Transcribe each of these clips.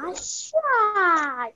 Asyik.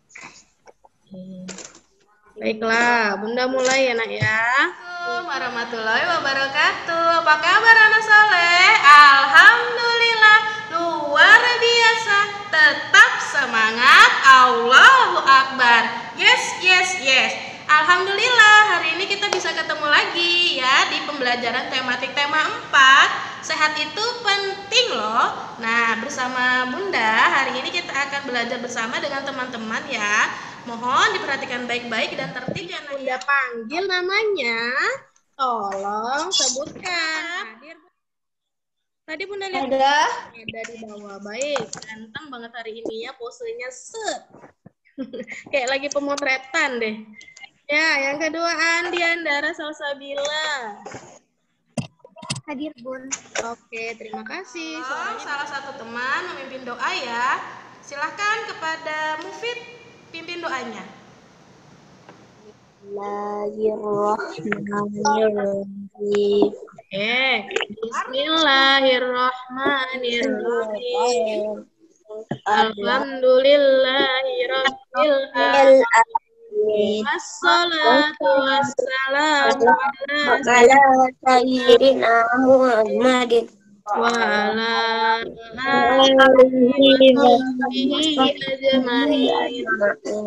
Baiklah, Bunda mulai ya nak ya. Assalamualaikum warahmatullahi wabarakatuh. Apa kabar anak soleh? Alhamdulillah luar biasa. Tetap semangat. Allahu Akbar. Yes, yes, yes. Alhamdulillah hari ini kita bisa ketemu lagi ya di pembelajaran tematik tema 4. Sehat itu penting loh. Nah, bersama Bunda hari ini kita akan belajar bersama dengan teman-teman ya. Mohon diperhatikan baik-baik dan tertib ya nak. Bunda panggil namanya. Tolong sebutkan. Hadir. Tadi Bunda lihat ada di bawah. Baik, ganteng banget hari ini ya, posenya set. Kayak lagi pemotretan deh. Ya, yang kedua Andi Andara Salsabila. Hadir, Bun. Oke, terima kasih. Salah satu teman memimpin doa ya. Silahkan kepada Mufid pimpin doanya. Bismillahirrahmanirrahim. Bismillahirrahmanirrahim. Alhamdulillahirabbil alamin. Wassalatu wassalamu ala sayyidina Muhammadin wa ala alihi wa sahbihi ajma'in.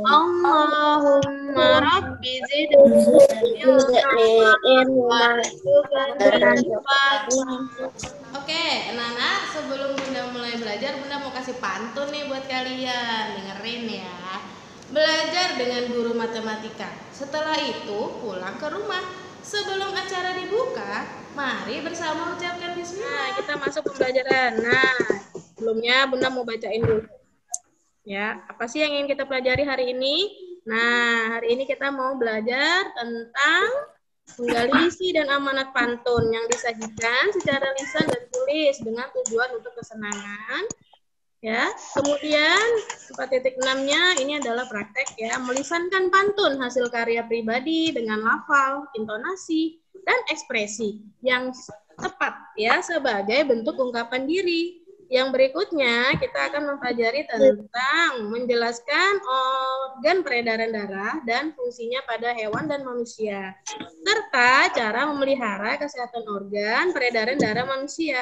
Allahumma rabbi zidni ilman. Oke, anak-anak, sebelum Bunda mulai belajar, Bunda mau kasih pantun nih buat kalian. Dengerin ya. Belajar dengan guru matematika. Setelah itu pulang ke rumah. Sebelum acara dibuka, mari bersama ucapkan bismillah. Nah, kita masuk pembelajaran. Nah, sebelumnya Bunda mau bacain dulu. Ya, apa sih yang ingin kita pelajari hari ini? Nah, hari ini kita mau belajar tentang menggali isi dan amanat pantun yang disajikan secara lisan dan tulis dengan tujuan untuk kesenangan. Ya, kemudian 4.6-nya ini adalah praktek ya, melisankan pantun hasil karya pribadi dengan lafal, intonasi, dan ekspresi yang tepat ya sebagai bentuk ungkapan diri. Yang berikutnya kita akan mempelajari tentang menjelaskan organ peredaran darah dan fungsinya pada hewan dan manusia, serta cara memelihara kesehatan organ peredaran darah manusia.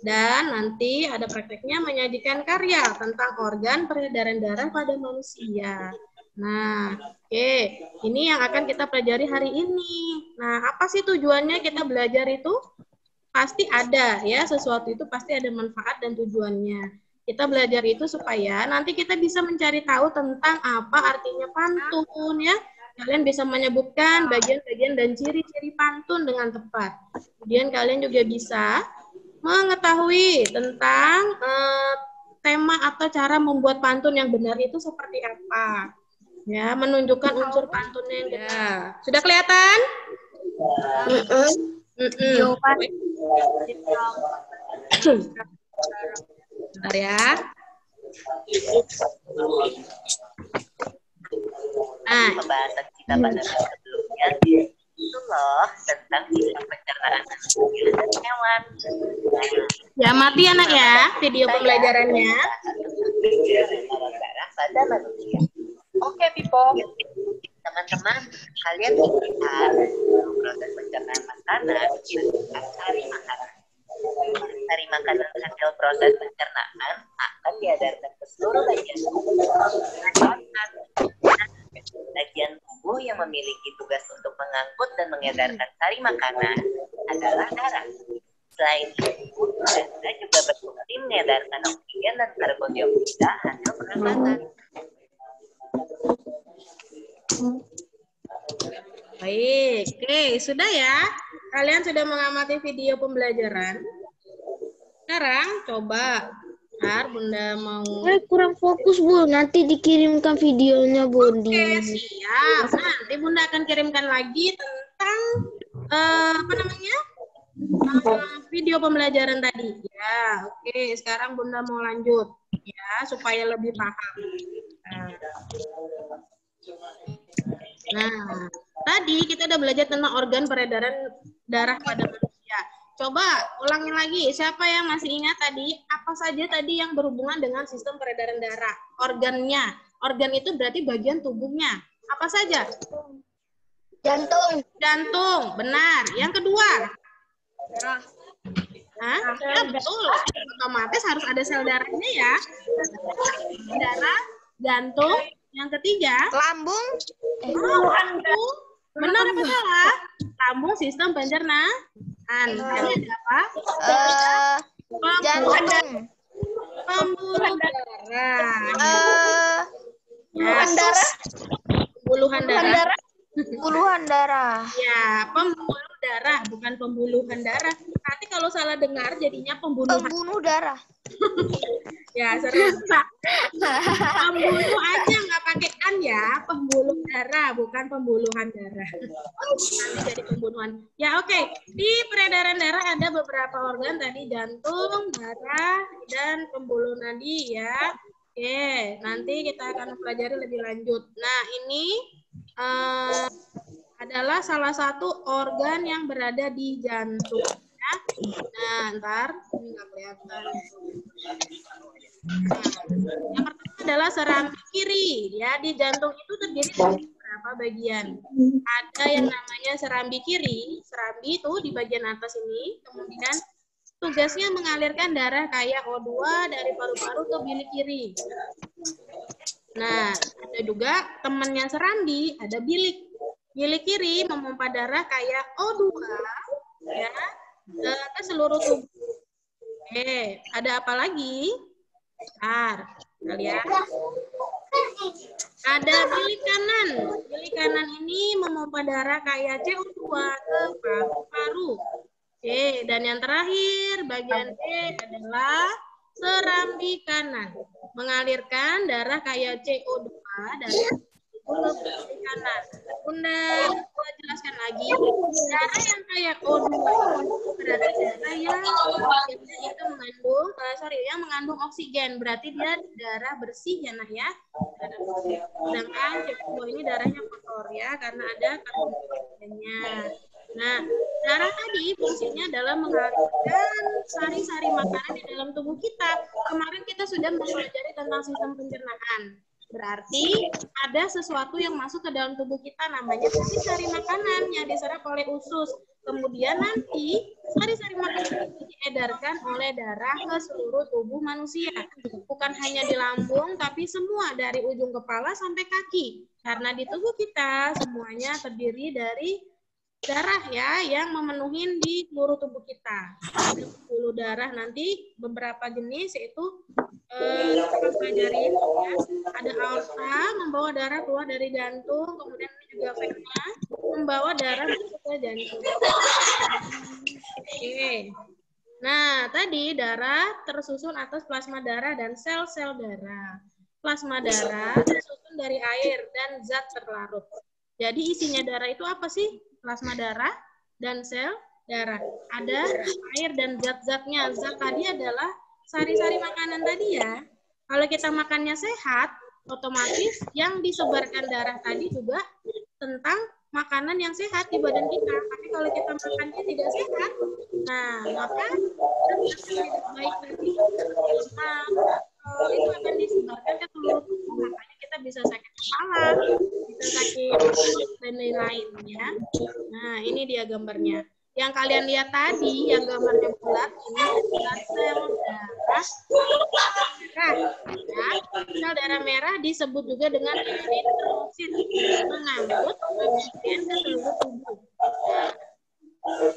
Dan nanti ada prakteknya menyajikan karya tentang organ peredaran darah pada manusia. Nah, oke, ini yang akan kita pelajari hari ini. Nah, apa sih tujuannya kita belajar itu? Pasti ada ya, sesuatu itu pasti ada manfaat dan tujuannya. Kita belajar itu supaya nanti kita bisa mencari tahu tentang apa artinya pantun ya. Kalian bisa menyebutkan bagian-bagian dan ciri-ciri pantun dengan tepat. Kemudian kalian juga bisa mengetahui tentang tema atau cara membuat pantun yang benar itu seperti apa. Ya, menunjukkan unsur pantunnya yang benar. Sudah kelihatan? Bentar ya. Nah, pembahasan kita pada sebelumnya itu loh tentang sistem pencernaan dan hewan. Ya mati anak ya video pembelajarannya. Darah pada manusia. Oke, Pipo. Teman-teman, kalian lihat proses pencernaan makanan itu sari makanan. Sari makanan hasil proses pencernaan akan diedarkan ke seluruh bagian tubuh. Bagian tubuh yang memiliki tugas untuk mengangkut dan mengedarkan sari makanan adalah darah. Selain itu, darah juga berfungsi mengedarkan oksigen dan karbon dioksida hasil pernafasan. Baik, oke, sudah ya. Kalian sudah mengamati video pembelajaran. Sekarang coba, ntar Bunda mau. Kurang fokus, Bu. Nanti dikirimkan videonya, Bun. Oke, siap. Nanti Bunda akan kirimkan lagi tentang apa namanya? Video pembelajaran tadi. Ya, oke. Sekarang Bunda mau lanjut ya supaya lebih paham. Nah, tadi kita udah belajar tentang organ peredaran darah pada manusia. Coba ulangin lagi. Siapa yang masih ingat tadi? Apa saja tadi yang berhubungan dengan sistem peredaran darah? Organnya. Organ itu berarti bagian tubuhnya. Apa saja? Jantung. Jantung, benar. Yang kedua? Darah. Hah? Ya, betul. Otomatis harus ada sel darahnya ya. Darah, jantung. Yang ketiga? Lambung. Lambung. Benar apa salah? Lambung sistem pencernaan. Ini ada apa? Jantung. Pembuluh darah. Pembuluhan darah. Pembuluhan darah. Puluhan darah. Ya, pembuluh darah, bukan pembuluhan darah. Nanti kalau salah dengar jadinya pembunuhan. Pembunuh darah. Ya, serius. Pembuluh aja nggak pakai an ya. Pembuluh darah, bukan pembuluhan darah. Nanti jadi pembunuhan. Ya, oke. Di peredaran darah ada beberapa organ tadi, jantung, darah, dan pembuluh nadi ya. Oke, nanti kita akan pelajari lebih lanjut. Nah, ini adalah salah satu organ yang berada di jantung. Ya. Nah, ntar ini nggak kelihatan. Nah, yang pertama adalah serambi kiri. Ya, di jantung itu terdiri dari beberapa bagian. Ada yang namanya serambi kiri. Serambi itu di bagian atas ini. Kemudian tugasnya mengalirkan darah kayak O2 dari paru-paru ke bilik kiri. Nah, ada juga temannya serambi, ada bilik. Bilik kiri memompa darah kayak O2 ya ke seluruh tubuh. Oke, ada apa lagi? Bentar, kita lihat. Ada bilik kanan. Bilik kanan ini memompa darah kayak CO2 ke paru-paru. Oke, dan yang terakhir bagian E adalah serambi kanan. Mengalirkan darah kayak CO2 dari ke bilik kanan. Bunda jelaskan lagi. Darah yang kayak O2 itu berarti darah yang itu mengandung yang mengandung oksigen. Berarti dia darah bersih ya nak ya. Sedangkan CO2 ini darahnya kotor ya karena ada karbon dioksigennya. Nah, darah tadi fungsinya adalah mengalirkan sari-sari makanan di dalam tubuh kita. Kemarin kita sudah mempelajari tentang sistem pencernaan. Berarti ada sesuatu yang masuk ke dalam tubuh kita namanya sari-sari makanan yang diserap oleh usus. Kemudian nanti sari-sari makanan itu diedarkan oleh darah ke seluruh tubuh manusia. Bukan hanya di lambung, tapi semua dari ujung kepala sampai kaki. Karena di tubuh kita semuanya terdiri dari darah ya yang memenuhi di seluruh tubuh kita. Ada pembuluh darah nanti beberapa jenis yaitu kita pelajarin ya. Ada aorta membawa darah keluar dari jantung, kemudian ini juga vena membawa darah masuk ke jantung. Oke. Nah, tadi darah tersusun atas plasma darah dan sel-sel darah. Plasma darah tersusun dari air dan zat terlarut. Jadi isinya darah itu apa sih? Plasma darah dan sel darah. Ada air dan zat-zatnya. Zat tadi adalah sari-sari makanan tadi ya. Kalau kita makannya sehat, otomatis yang disebarkan darah tadi juga tentang makanan yang sehat di badan kita. Tapi kalau kita makannya tidak sehat, nah maka tidak baik tadi. Itu akan disebarkan ke seluruh tubuh. Makanya kita bisa sakit kepala, bisa sakit dan lain-lain ya. Nah, ini dia gambarnya. Yang kalian lihat tadi, yang gambarnya bulat, ini adalah sel darah merah. Ya. Sel darah merah disebut juga dengan eritrosit, mengangkut oksigen ke seluruh tubuh.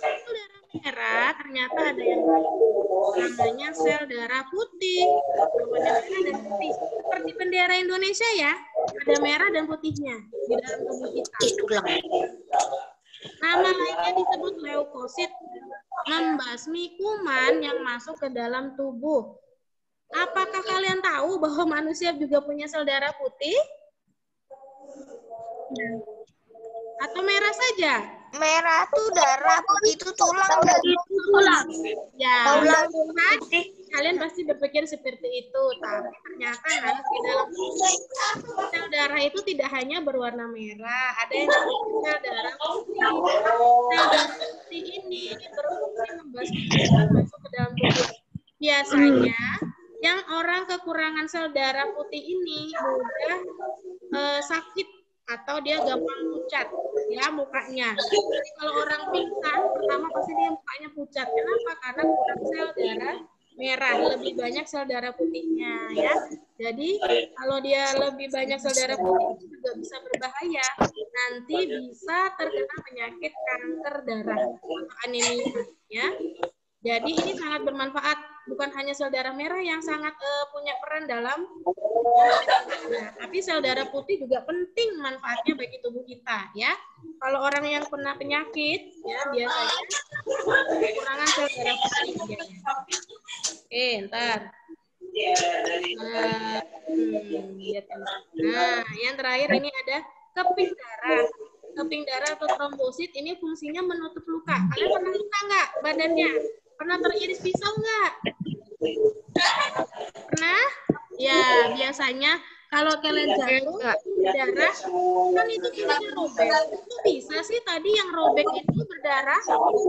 Sel darah merah ternyata ada yang lain. Namanya sel darah putih. Warna merah dan putih. Seperti bendera Indonesia ya, ada merah dan putihnya di dalam tubuh kita. Nama lainnya disebut leukosit, membasmi kuman yang masuk ke dalam tubuh. Apakah kalian tahu bahwa manusia juga punya sel darah putih? Atau merah saja? Merah tuh darah, putih itu tulang. Ya, kalian pasti berpikir seperti itu, tapi ternyata nanti dalam sel darah itu tidak hanya berwarna merah, ada yang namanya sel darah putih. Sel darah putih ini berfungsi membasmi cairan masuk ke dalam tubuh. Biasanya yang orang kekurangan sel darah putih ini mudah sakit atau dia gampang pucat ya mukanya. Jadi kalau orang pingsan pertama pasti dia mukanya pucat. Kenapa? Karena kurang sel darah merah, lebih banyak sel darah putihnya ya. Jadi kalau dia lebih banyak sel darah putih itu juga bisa berbahaya. Nanti bisa terkena penyakit kanker darah atau anemia ya. Jadi ini sangat bermanfaat, bukan hanya sel darah merah yang sangat punya peran dalam tapi sel darah putih juga penting manfaatnya bagi tubuh kita ya. Kalau orang yang kena penyakit ya biasanya kekurangan sel darah putih biasanya. Oke, ntar. Nah, yang terakhir ini ada keping darah. Keping darah atau trombosit ini fungsinya menutup luka. Kalian pernah luka nggak badannya? Pernah teriris pisau nggak? Pernah? Ya, biasanya kalau kalian jatuh darah, kan itu kulitnya robek. Kok bisa sih tadi yang robek itu berdarah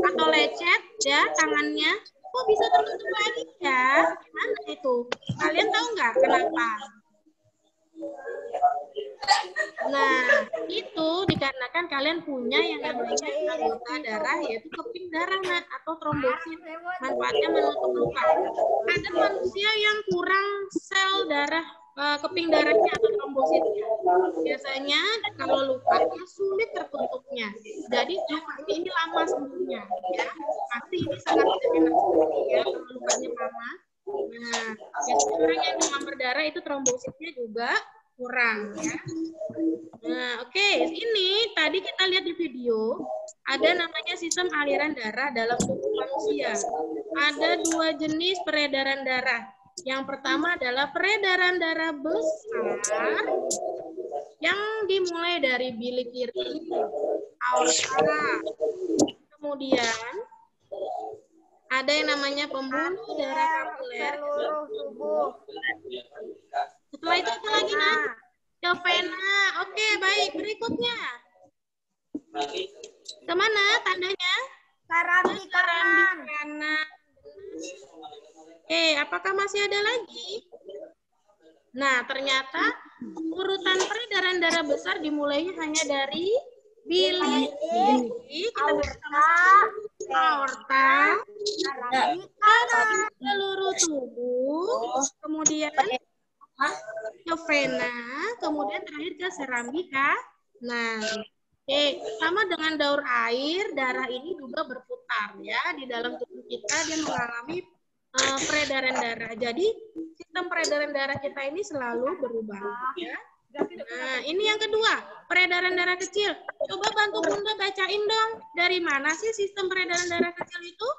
atau lecet ya tangannya? Kok bisa tertutup lagi ya? Gimana itu? Kalian tahu nggak kenapa? Nah, itu dikarenakan kalian punya yang namanya anggota darah yaitu keping darah atau trombosit. Manfaatnya menutup luka. Ada manusia yang kurang sel darah keping darahnya atau trombositnya. Biasanya kalau lukanya sulit tertutupnya. Jadi lukanya ini lama sembuhnya ya. Pasti ini sangat tidak enak sekali ya kalau lukanya lama. Nah, biasanya orang yang demam berdarah itu trombositnya juga kurang ya. Nah, oke. Ini tadi kita lihat di video ada namanya sistem aliran darah dalam tubuh manusia. Ada 2 jenis peredaran darah. Yang pertama adalah peredaran darah besar yang dimulai dari bilik kiri, aorta. Kemudian ada yang namanya pembuluh darah kapiler. Setelah itu apa lagi, Nah? Ke vena. Oke, baik. Berikutnya. Kemana tandanya? Keramik kanan. Apakah masih ada lagi? Nah, ternyata urutan peredaran darah besar dimulainya hanya dari bilik kiri, aorta, seluruh tubuh, kemudian ke vena, kemudian terakhir ke serambika. Nah, sama dengan daur air, darah ini juga berputar ya di dalam tubuh kita, dia mengalami peredaran darah. Jadi sistem peredaran darah kita ini selalu berubah ya. Nah, ini yang kedua, peredaran darah kecil. Coba bantu Bunda bacain dong, dari mana sih sistem peredaran darah kecil itu?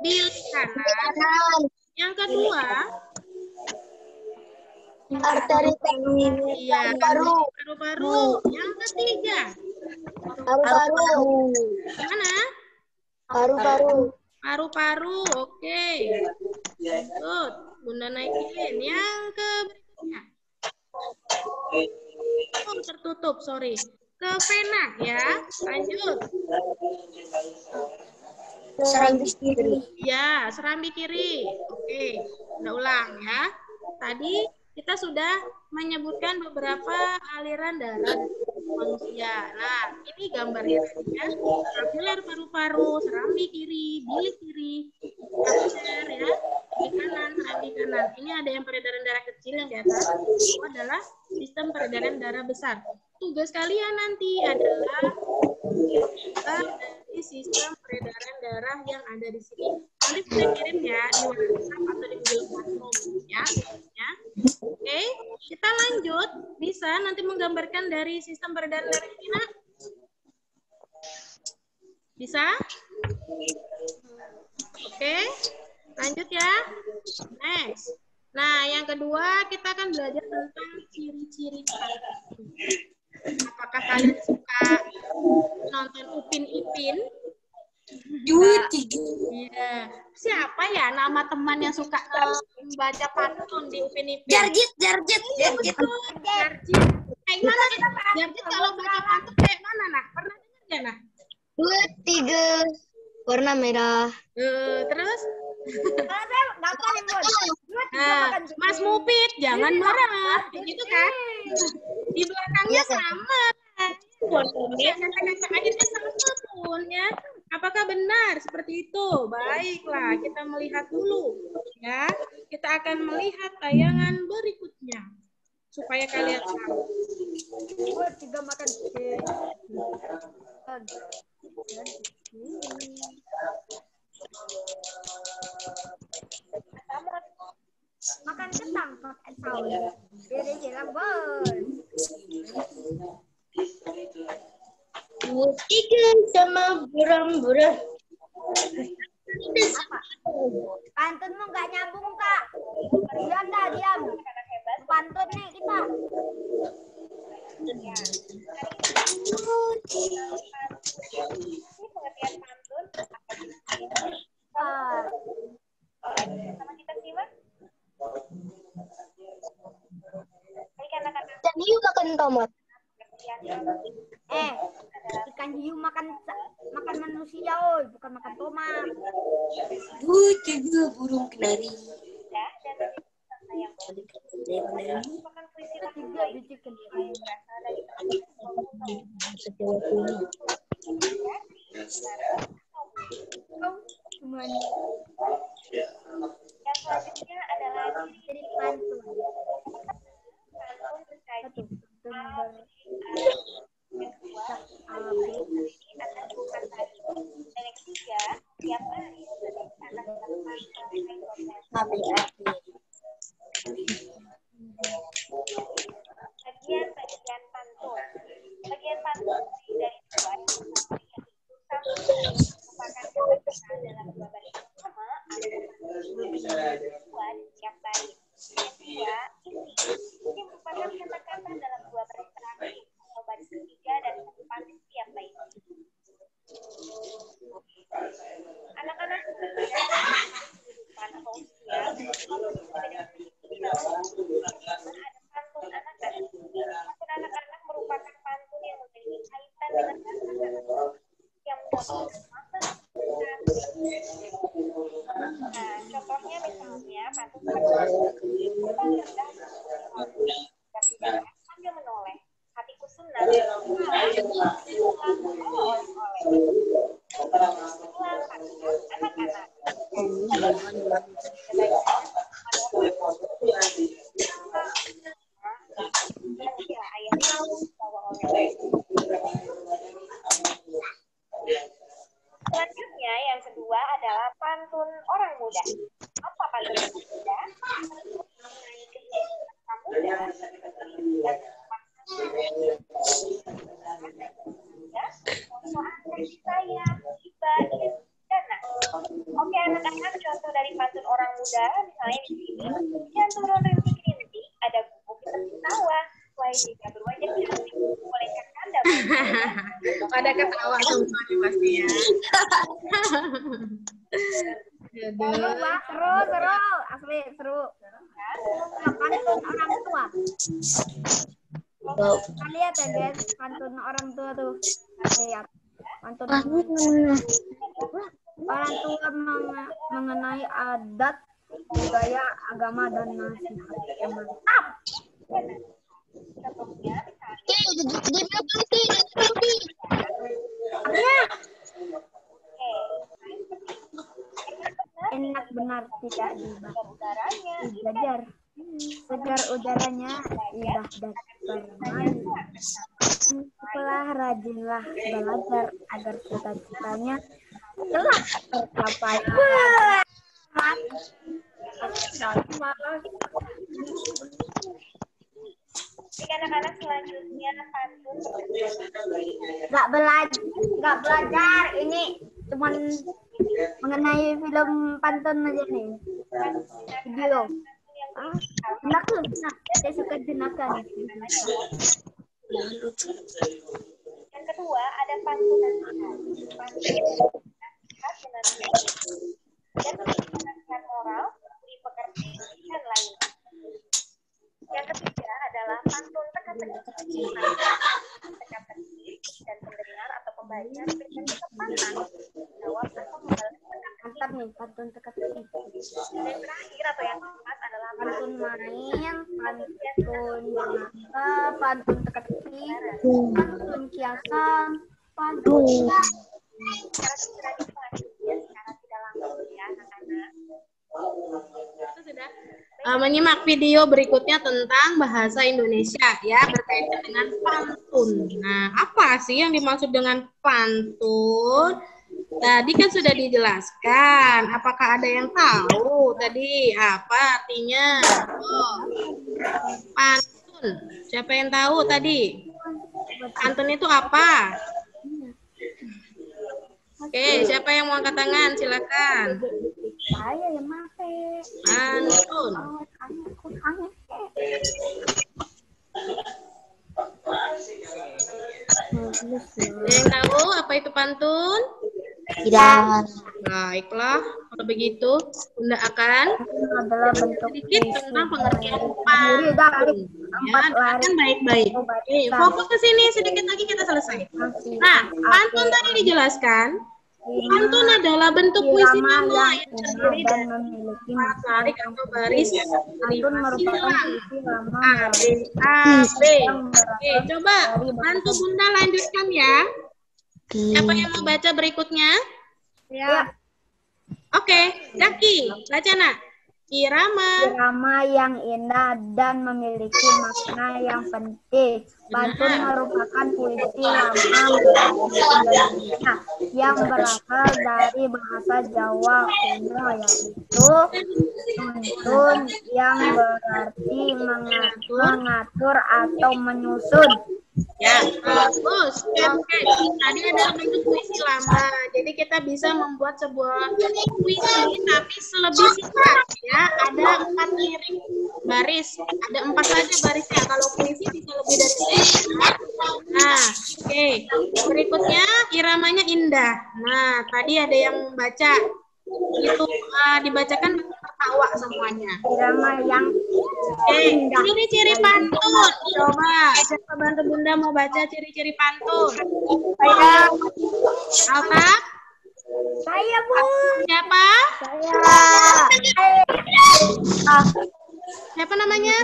Bilik kanan. Yang kedua, Arteri iya, paru-paru. Yang ketiga, paru-paru. mana? Paru-paru. Paru-paru, oke. Good. Bunda naikin. Yang berikutnya. Oh, tertutup, sorry. Ke vena ya. Lanjut. Serambi kiri. Ya, serambi kiri. Oke, udah ulang ya. Tadi kita sudah menyebutkan beberapa aliran darah manusia. Nah, ini gambarnya tadi ya. Kapiler paru-paru, serambi kiri, bilik kiri, kapiler ya, di kanan, serambi kanan. Ini ada yang peredaran darah kecil yang di atas. Itu adalah sistem peredaran darah besar. Tugas kalian nanti adalah dari sistem peredaran darah yang ada di sini. Nanti saya kirim ya di WhatsApp atau di Google Classroom ya. Oke, kita lanjut. Bisa nanti menggambarkan dari sistem peredaran darah ini, Nak? Bisa? Oke, lanjut ya. Next. Nah, yang kedua kita akan belajar tentang ciri-ciri sakit. Apakah kalian suka nonton Upin Ipin? Iya. Siapa ya nama teman yang suka baca pantun di Upin Ipin? Jarjit. Jarjit. Kayak mana sih? Jarjit kalau baca pantun kayak mana, Nah? Pernah dengar nggak, Nah? 2, 3, warna merah. Terus? Nah, Mas Mupit, jangan marah. Gitu kan? Di belakangnya sama. Ya, kata-kata akhirnya sama pun ya. Apakah benar seperti itu? Baiklah, kita melihat dulu ya. Kita akan melihat tayangan berikutnya supaya kalian tahu. Tiga makan makan kentang pakai saus. Jadi jelang bos. 2, 3 sama buram-buram. Pantunmu nggak nyambung kak. Diam dah diam. Pantun nih kita. Ini pengertian pantun. Sama kita simak. Baik anak-anak. Dan hiu makan tomat. Ikan hiu makan manusia, oi, bukan makan tomat. 2, 3 burung kenari. Ya, dan yang merupakan puisi lagu lain yang berasal dari Semuanya. yang selanjutnya adalah Jadi pantun. pantun berkaji Benar. yang kedua ini akan bukan tadi dan yang ketiga tiap hari akan bagian pantun dari dua yaitu satu merupakan dalam dua baris pertama ada kedua dan tiap baris yang kedua ini merupakan kata-kata dalam dua baris terakhir atau baris ketiga dan keempat setiap bait. Anak-anak kehidupan atau usia ada pantun anak-anak. Pantun anak-anak merupakan pantun yang memiliki kaitan dengan anak-anak yang mendapatkan masa nah, contohnya misalnya pantun rendah sambil menoleh hatiku senang anak-anak selanjutnya yang kedua adalah pantun orang muda. Apa pantun muda? Oke anak-anak, contoh dari pantun orang muda misalnya di sini, jangan turun rintik-rintik, ada gubuk di tepi sawah, wahai jika berwajah cantik, bolehkah Anda Ada ketawa semuanya pasti ya. Seru, Pak. Seru. Asli seru. Pantun orang tua. Kalian lihat ya guys, pantun orang tua tuh. Lihat. Pantun orang tua mengenai adat, budaya, agama, dan nasihat yang mantap. Enak benar tidak dibelajar. Segar udaranya indah dan bermain. Setelah rajinlah belajar agar cita-citanya telah tercapai. Anak-anak selanjutnya pantun Nggak belajar, ini cuman mengenai film pantun aja nih, video. Jenaka, saya suka jenaka nih. yang kedua ada pantun nasihat. dan mengingatkan moral, budi pekerti, dan lain. Yang ketiga adalah pantun teka-teki. Teka-teki dan pendengar atau pembaca diberikan kesempatan menjawab atau membalas teka-teki. Mantap nih, pantun teka-teki. Dan terakhir atau yang keempat adalah Pantun main, pantun bahasa, pantun teka-teki, pantun kiasan, pantun. secara tradisi ya, secara tidak langsung ya anak-anak. Itu sudah menyimak video berikutnya tentang bahasa Indonesia ya berkaitan dengan pantun. Nah, apa sih yang dimaksud dengan pantun? Tadi kan sudah dijelaskan. Apakah ada yang tahu tadi apa artinya? Oh, pantun. Siapa yang tahu tadi? Pantun itu apa? Oke, siapa yang mau angkat tangan? Silakan. Saya yang make. Pantun. Ada yang tahu apa itu pantun? Tidak. Baiklah, kalau begitu Bunda akan Adalah bentuk sedikit tentang pengertian pantun. Ya, dengarkan baik-baik. Oke, fokus ke sini, sedikit lagi kita selesai. Nah, pantun tadi dijelaskan. Pantun adalah bentuk puisi nama yang terdiri dari memiliki tarik atau baris pantun merupakan puisi lama A, B. Oke, coba bantu Bunda lanjutkan ya. Siapa yang mau baca berikutnya? ya. Oke, Zaki, baca nak. Irama. Irama yang indah dan memiliki makna yang penting. Pantun merupakan puisi lama Indonesia yang berasal dari bahasa Jawa kuno, yaitu tuntun yang berarti mengatur atau menyusun. Ya, bagus. Oke, tadi ada bentuk puisi lama. Jadi kita bisa membuat sebuah puisi tapi lebih singkat ya. Ada 4 lirik baris. Ada 4 saja barisnya. Kalau puisi bisa lebih dari itu. Nah, oke. Berikutnya iramanya indah. Nah, tadi ada yang membaca. Itu dibacakan tertawa semuanya. Irama yang Ciri-ciri pantun. Coba, siapa bantu Bunda mau baca ciri-ciri pantun? saya Alta? saya Bu. Siapa? Saya Siapa namanya?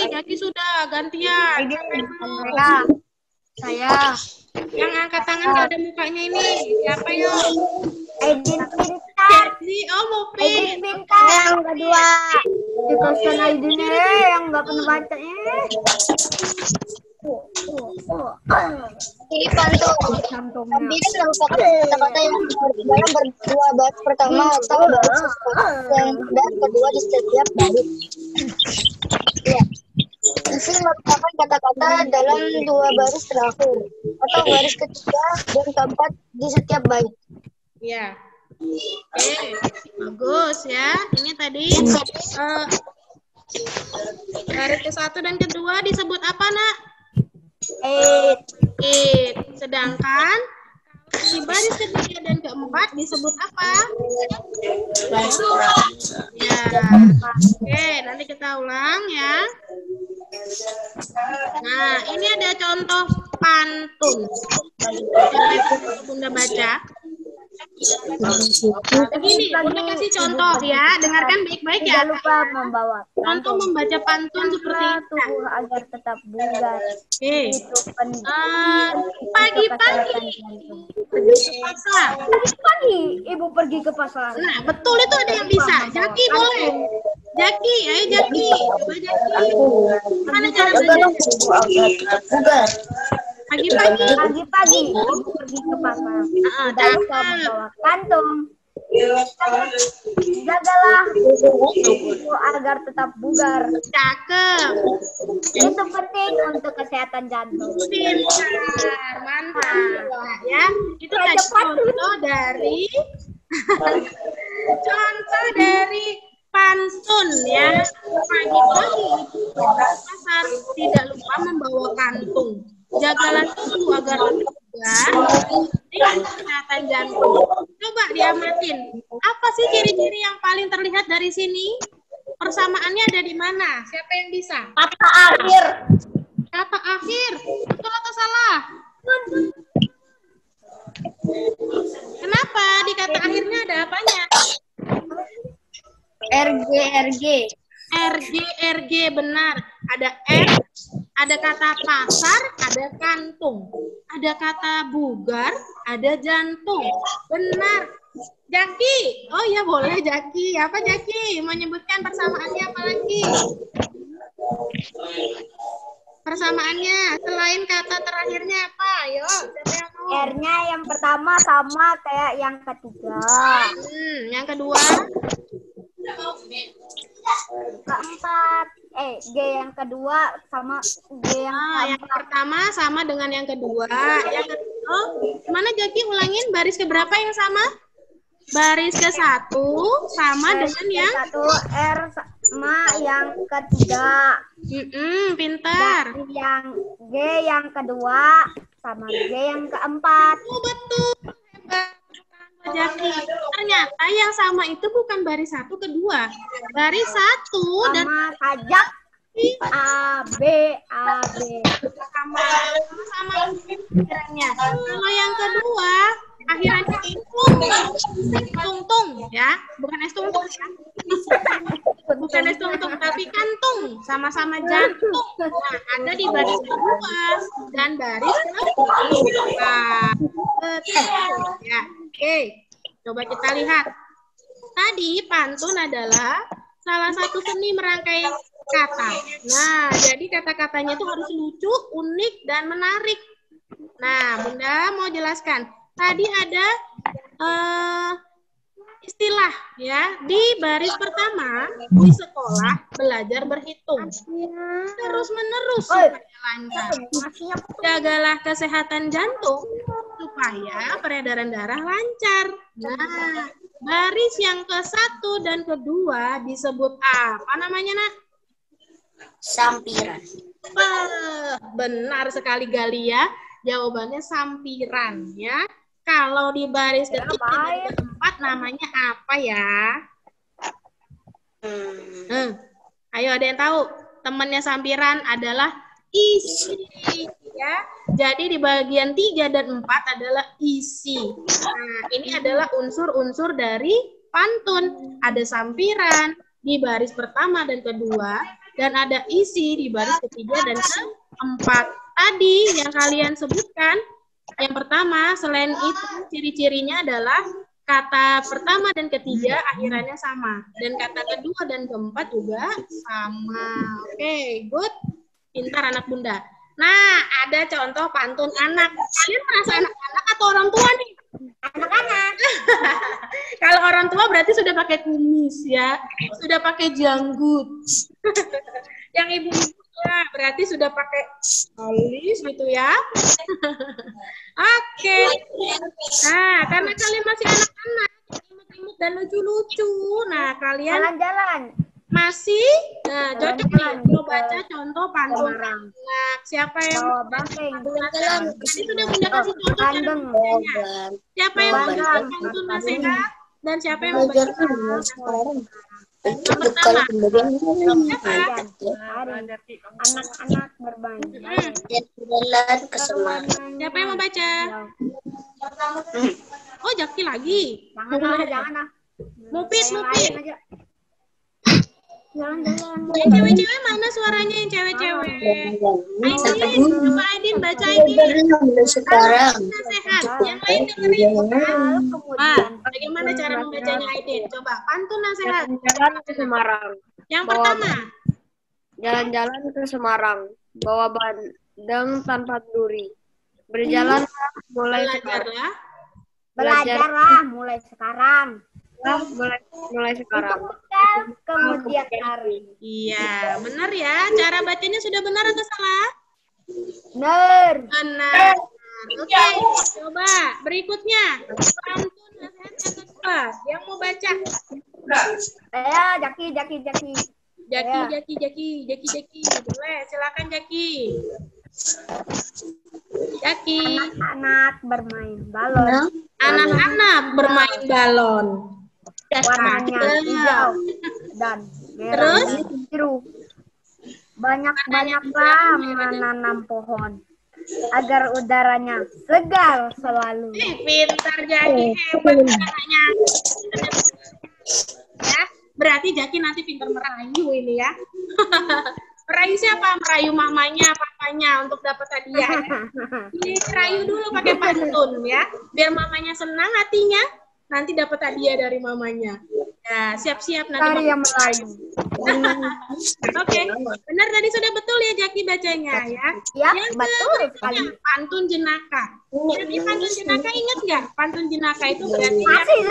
Jaki sudah gantian. Saya Yang angkat tangan gak ada mukanya ini. Siapa yuk? Aidin Pintar. Oh, Mupin. Yang kedua di kosan Aidin yang nggak pernah baca Ini pantun. cantumnya. Ini merupakan kata-kata yang dalam berdua baris pertama atau baris yang dan kedua di setiap baris. Ya. Isi merupakan kata-kata dalam 2 baris terakhir atau baris ketiga dan keempat di setiap bait. Ya. Oke, bagus ya. Ini tadi baris ke-1 dan kedua disebut apa, Nak? It. Sedangkan di baris ketiga dan keempat disebut apa? Ya. Oke, nanti kita ulang ya. Nah, ini ada contoh pantun. Bunda baca. Begini, Bunda kasih contoh ya. Dengarkan baik-baik ya. Tidak lupa membawa Contoh membaca pantun seperti ini. tubuh agar tetap bugar. Oke. Itu penting. Pagi-pagi pergi ke pasar. Pagi ibu pergi ke pasar. Nah, betul itu ada yang bisa. Jaki boleh. Jaki, ayo Jaki. Coba Jaki. Mana cara belajar? Pagi-pagi ibu pergi ke pasar. Tidak lupa membawa kantung. Jagalah tubuh agar tetap bugar. Cakep. Itu penting untuk kesehatan jantung. Pintar, mantap. Nah, ya, itu tadi contoh dari pantun ya. Pagi-pagi ke pasar tidak lupa membawa kantung. Jagalah tubuh agar tetap bugar. Penting kesehatan jantung. Apa sih ciri-ciri yang paling terlihat dari sini? Persamaannya ada di mana? Siapa yang bisa? Kata akhir. Kata akhir. Betul atau salah? Kenapa? Di kata akhirnya ada apanya? RG. RG, benar. Ada R, ada kata pasar, ada kantung. Ada kata bugar, ada jantung. Benar. Jaki. Oh ya boleh Jaki. Apa Jaki? Menyebutkan persamaannya apa lagi? Persamaannya selain kata terakhirnya apa? Ayo, siapa yang mau? R-nya yang pertama sama kayak yang ketiga. Yang kedua? Keempat. G yang kedua sama G yang Yang pertama sama dengan yang kedua. Yang kedua, mana Jaki ulangin baris keberapa yang sama? Baris ke-1 sama dengan yang satu R sama yang ketiga. Pintar. Dan yang G yang kedua sama G yang keempat. Betul. Hebat. Jaki. Ternyata yang sama itu bukan baris 1 kedua. Baris 1 dan Sama saja A B. sama pikirannya. Kalau yang kedua akhirannya tung ya, bukan es tung ya. Bukan es tung tapi kantung, sama-sama jantung. Nah, ada di baris kedua dan baris kedua. Betul ya. Oke, coba kita lihat. Tadi pantun adalah salah satu seni merangkai kata. Nah, jadi kata-katanya itu harus lucu, unik, dan menarik. Nah, Bunda mau jelaskan. Tadi ada istilah ya di baris pertama di sekolah belajar berhitung terus menerus supaya lancar. Jagalah kesehatan jantung supaya peredaran darah lancar. Nah, baris yang ke-1 dan kedua disebut apa namanya, Nak? Sampiran. Benar sekali Galia. Jawabannya sampiran ya. Kalau di baris ketiga dan keempat namanya apa ya? Ayo ada yang tahu? Temannya sampiran adalah isi ya. Jadi di bagian 3 dan 4 adalah isi. Nah, ini adalah unsur-unsur dari pantun. Ada sampiran di baris pertama dan kedua dan ada isi di baris ketiga dan keempat. Tadi yang kalian sebutkan, yang pertama, selain itu ciri-cirinya adalah kata pertama dan ketiga akhirannya sama. Dan kata kedua dan keempat juga sama. Oke, good. Pintar anak Bunda. Nah, ada contoh pantun anak. Kalian merasa anak-anak atau orang tua nih? Anak-anak. Kalau orang tua berarti sudah pakai kumis ya. Sudah pakai janggut. Yang ibu-ibu ya, berarti sudah pakai alis gitu ya. Oke. Nah, karena kalian masih anak-anak, imut-imut dan lucu-lucu. Nah, kalian Jalan-jalan. masih cocok nih mau baca contoh pantun anak. Siapa yang Bawa banteng. Tadi sudah Bunda kasih contoh cara Bandeng. membacanya. Siapa yang mau baca pantun nasihat dan siapa yang mau baca yang pertama? Siapa? Anak-anak bermain. Jalan ke semangat. Siapa yang mau baca? Oh, Jaki lagi. Jangan. Mupit. Aja. Jalan-jalan. Yang cewek-cewek mana suaranya yang cewek-cewek? Aidin, coba Aidin baca Aidin. Sekarang. Nasihat. Yang lain dengerin. Kemudian Bagaimana cara membacanya Aidin? Coba pantun nasihat. Jalan ke Semarang. Yang pertama. Jalan-jalan ke Semarang. Bawa bandeng tanpa duri. Berjalan mulai sekarang. Belajarlah. belajarlah mulai sekarang. Mulai sekarang. Kemudian hari. Iya, benar ya. Cara bacanya sudah benar atau salah? Benar. Benar. Oke, coba berikutnya. Pantun nasihat yang kedua. Yang mau baca? Jaki. Jaki. Boleh, silakan Jaki. Jaki. Anak bermain balon. Anak-anak bermain balon. warnanya hijau dan merah biru. Banyak-banyaklah menanam pohon agar udaranya segar selalu. Pintar Jaki, hebat anaknya. Ya, berarti Jaki nanti pintar merayu ini ya. Merayu siapa? Merayu mamanya, papanya untuk dapat hadiah. Ya. Dirayu dulu pakai pantun ya, biar mamanya senang hatinya. Nanti dapat hadiah dari mamanya. Ya, siap-siap nanti. Yang merayu. Oke, benar tadi sudah betul ya Jaki bacanya ya. Ya, Yang betul sekali. pantun jenaka. Jadi pantun jenaka ingat nggak? Pantun jenaka itu berarti Masih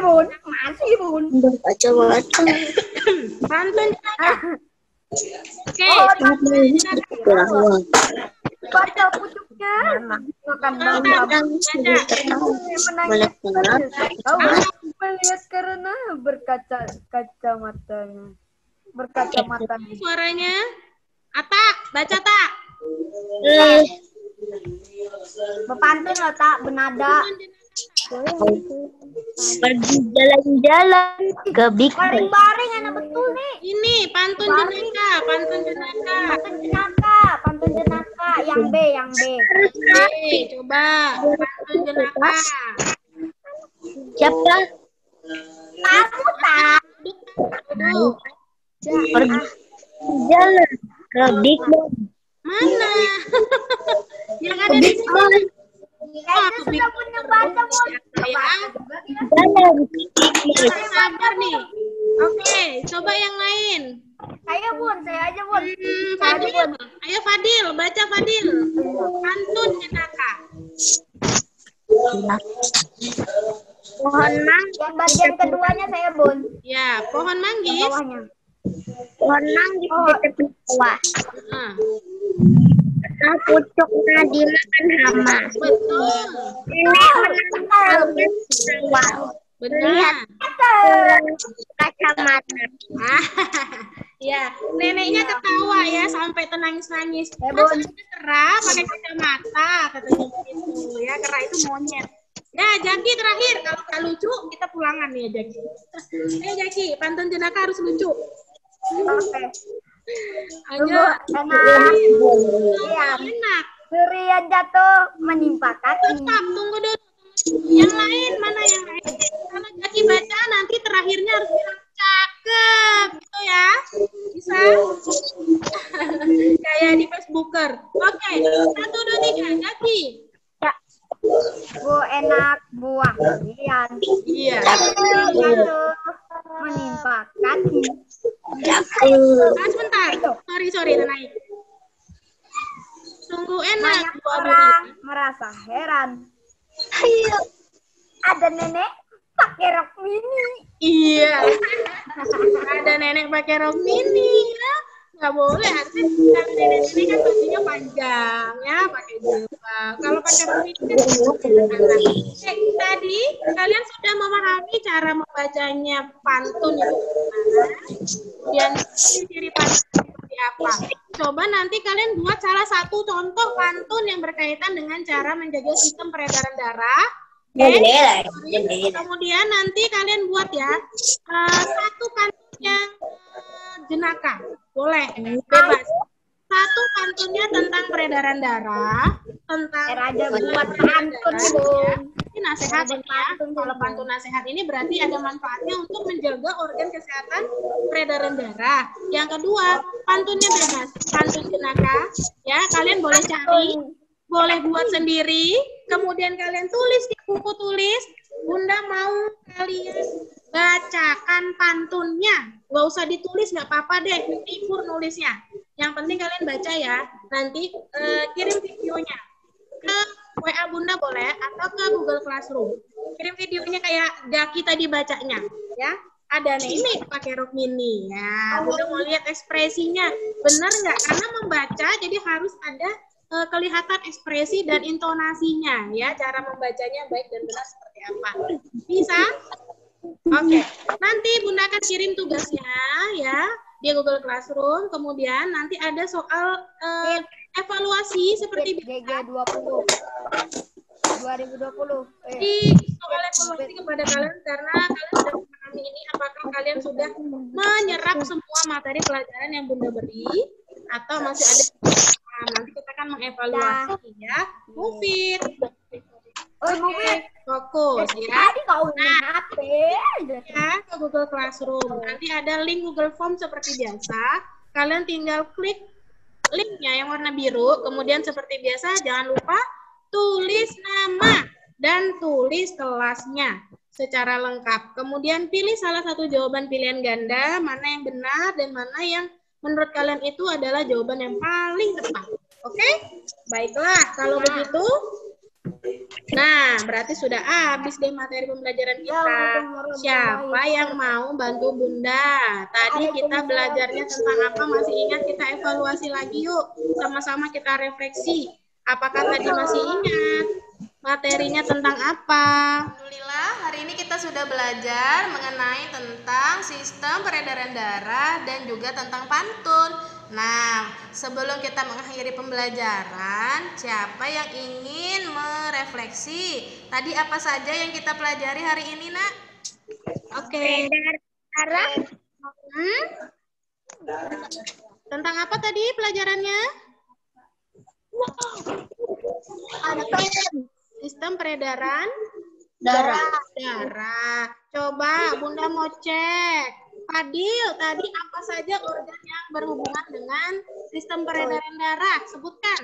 Bun, masih Bun. Baca-baca. pantun jenaka. Oke, Baca pucuknya. Makan bangga. Melihat karena berkaca matanya. Suaranya. Ata, baca tak. Bepantun loh tak, benada. Pergi jalan-jalan ke Big Ben. Baring-baring enak betul nih. Ini pantun jenaka, pantun jenaka. Pantun jenaka. Yang B. Oke, coba pantun jenaka. Siapa? Kamu tak. Duduk. Pergi jalan ke Big Ben. Mana? Yang ada di sini. Kayaknya sudah punya baca Bun. Ya. Jalan ke Big Ben. Sabar nih. Oke, coba yang lain. Saya aja Bun. Fadil. Ayo Fadil, baca Fadil. Pantun jenaka. Pohon manggis. Yang bagian keduanya saya Bun. Ya, pohon manggis. Bawahnya. Pohon manggis di tepi sawah. Nah, Pucuknya dimakan hama. betul. Nenek menangkap sawah. Benar. Kacamata. Ya, neneknya ketawa ya sampai nangis-nangis. Bun. Masa kera pakai kacamata katanya gitu ya, kera itu monyet. Ya, Jaki terakhir. Kalau nggak lucu, kita pulangan nih ya, Jaki. Jaki, pantun jenaka harus lucu. Oke. Ayo. Enak. Iya. Enak. Durian jatuh menimpa kaki. Stop, tunggu dulu. Yang lain, mana yang lain? Kalau Jaki baca, nanti terakhirnya harus bilang cakep. Gitu ya. Bisa? Kayak di Facebooker. Oke, 1, 2, 3. Jaki. Bu enak buah durian. Iya. Jatuh menimpa kaki. Sebentar. Sorry, naik. Sungguh enak. Banyak orang merasa heran. Ada nenek pakai rok mini. Iya. Ada nenek pakai rok mini ya. Nggak boleh, artinya kalau nenek-nenek kan bajunya panjang ya, pakai jilbab. Kalau pakai rok mini kan tadi kalian sudah memahami cara membacanya pantun itu gimana? Kemudian ciri pantun seperti apa? Coba nanti kalian buat salah satu contoh pantun yang berkaitan dengan cara menjaga sistem peredaran darah. Kemudian nanti kalian buat ya satu pantun yang jenaka, boleh, bebas. Satu pantunnya tentang peredaran darah, tentang Aja buat pantun Bun. ini nasihat ini ya. Kalau pantun nasihat ini berarti ada manfaatnya untuk menjaga organ kesehatan peredaran darah. Yang kedua, pantunnya bebas, pantun jenaka. Ya, kalian boleh cari, boleh buat sendiri. Kemudian kalian tulis di buku tulis. Bunda mau kalian bacakan pantunnya. Gak usah ditulis, nggak apa-apa deh. Libur nulisnya. Yang penting kalian baca ya. Nanti kirim videonya ke WA Bunda boleh atau ke Google Classroom. Kirim videonya kayak Jaki tadi bacanya, ya. Ada nih ini pakai rok mini. Ya, Bunda mau lihat ekspresinya. Benar nggak? Karena membaca jadi harus ada kelihatan ekspresi dan intonasinya, ya. Cara membacanya baik dan benar seperti apa. Bisa? Oke. Nanti Bunda akan kirim tugasnya, ya, di Google Classroom. Kemudian nanti ada soal evaluasi seperti biasa. GG 20. 2020. Dievaluasi kepada kalian karena kalian sudah memahami ini. Apakah kalian sudah menyerap semua materi pelajaran yang Bunda beri atau masih ada? Nah, nanti kita akan mengevaluasi ya. Mufid. Fokus ya. Tadi kau HP. Ya, ke Google Classroom. Nanti ada link Google Form seperti biasa. Kalian tinggal klik linknya yang warna biru. Kemudian seperti biasa jangan lupa tulis nama dan tulis kelasnya secara lengkap. Kemudian pilih salah satu jawaban pilihan ganda, mana yang benar dan mana yang menurut kalian itu adalah jawaban yang paling tepat. Oke? Baiklah, kalau begitu. Nah, berarti sudah habis deh materi pembelajaran kita. Siapa yang mau bantu Bunda? Tadi kita belajarnya tentang apa? Masih ingat? Kita evaluasi lagi yuk. Sama-sama kita refleksi. Apakah tadi masih ingat? Materinya tentang apa? Alhamdulillah, hari ini kita sudah belajar mengenai tentang sistem peredaran darah dan juga tentang pantun. Nah, sebelum kita mengakhiri pembelajaran, siapa yang ingin merefleksi? Tadi apa saja yang kita pelajari hari ini, Nak? Oke. Tentang apa tadi pelajarannya? Sistem peredaran darah. Coba Bunda mau cek. Fadil, tadi apa saja organ yang berhubungan dengan sistem peredaran darah? Sebutkan.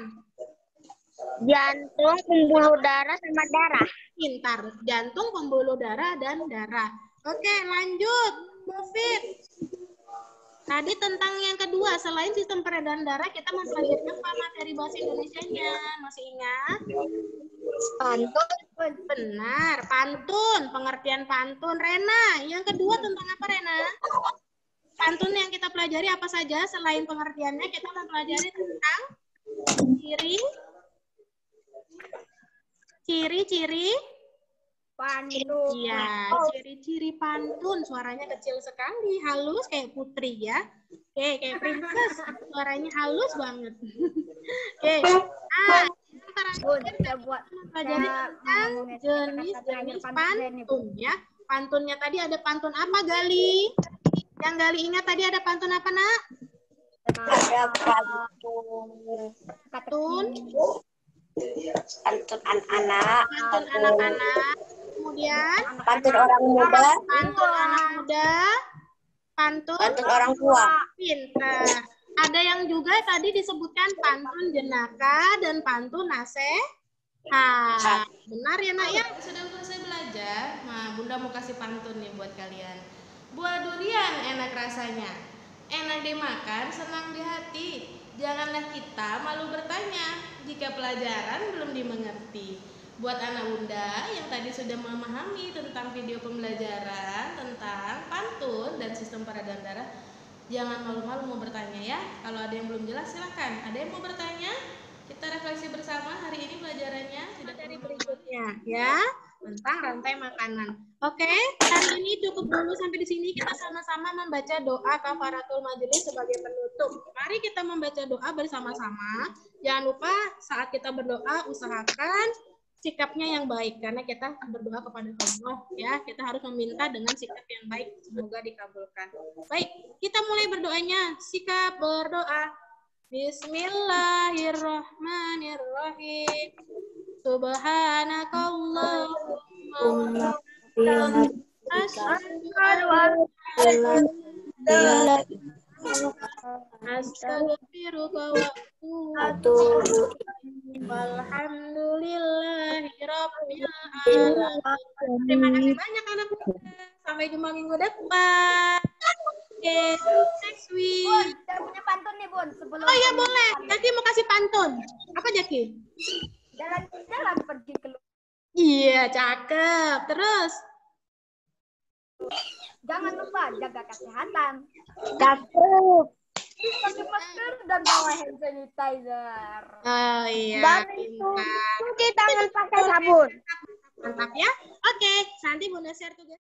Jantung, pembuluh darah, sama darah. Pintar. Jantung, pembuluh darah, dan darah. Oke, lanjut. Mufid. Tadi tentang yang kedua, selain sistem peredaran darah, kita mempelajari apa materi bahasa Indonesianya? Masih ingat? Pantun. Benar, pantun. Pengertian pantun. Rena, yang kedua tentang apa, Rena? Pantun yang kita pelajari apa saja? Selain pengertiannya, kita mempelajari tentang ciri-ciri Pantun. Iya, ciri-ciri pantun. Suaranya kecil sekali, halus kayak putri ya. Oke, kayak princess. Suaranya halus banget. Oke. Nah, Kita buat pelajari tentang jenis-jenis pantun ya. Pantunnya tadi ada pantun apa, Gali? Yang Gali ingat tadi ada pantun apa, Nak? Ada Pantun anak-anak. pantun anak-anak. Kemudian Pantun orang muda. pantun anak muda. Pantun orang tua. pintar. Ada yang juga tadi disebutkan pantun jenaka dan pantun nasihat. Benar ya, Nak ya? Sudah selesai belajar. Nah, Bunda mau kasih pantun nih buat kalian. Buah durian enak rasanya, enak dimakan, senang di hati. Janganlah kita malu bertanya jika pelajaran belum dimengerti. Buat anak Bunda yang tadi sudah memahami tentang video pembelajaran tentang pantun dan sistem peredaran darah, jangan malu-malu mau bertanya ya. Kalau ada yang belum jelas silakan. Ada yang mau bertanya? Kita refleksi bersama hari ini pelajarannya. Tidak Dari berikutnya ya, tentang rantai makanan. Oke, hari ini cukup dulu sampai di sini. Kita sama-sama membaca doa kafaratul majelis sebagai penutup. Mari kita membaca doa bersama-sama. Jangan lupa saat kita berdoa usahakan sikapnya yang baik karena kita berdoa kepada Allah ya. Kita harus meminta dengan sikap yang baik, semoga dikabulkan. Baik, kita mulai berdoanya. Sikap berdoa. Bismillahirrahmanirrahim. Subhanakallahumma astaghfiruka wa atubu walhamdulillahirabbil alamin. Terima kasih banyak anak muda. Sampai jumpa minggu depan. Oke, next week. Bun, saya punya pantun nih, Bun. Sebelum Oh iya boleh. Jaki mau kasih pantun. Apa Jaki? jalan-jalan pergi keluar. Iya, cakep. Terus? Jangan lupa jaga kesehatan. Cakep. Pakai masker dan bawa hand sanitizer. Oh iya, Dan pintar. cuci tangan pakai sabun. Mantap ya. Oke, nanti Bunda share tugas.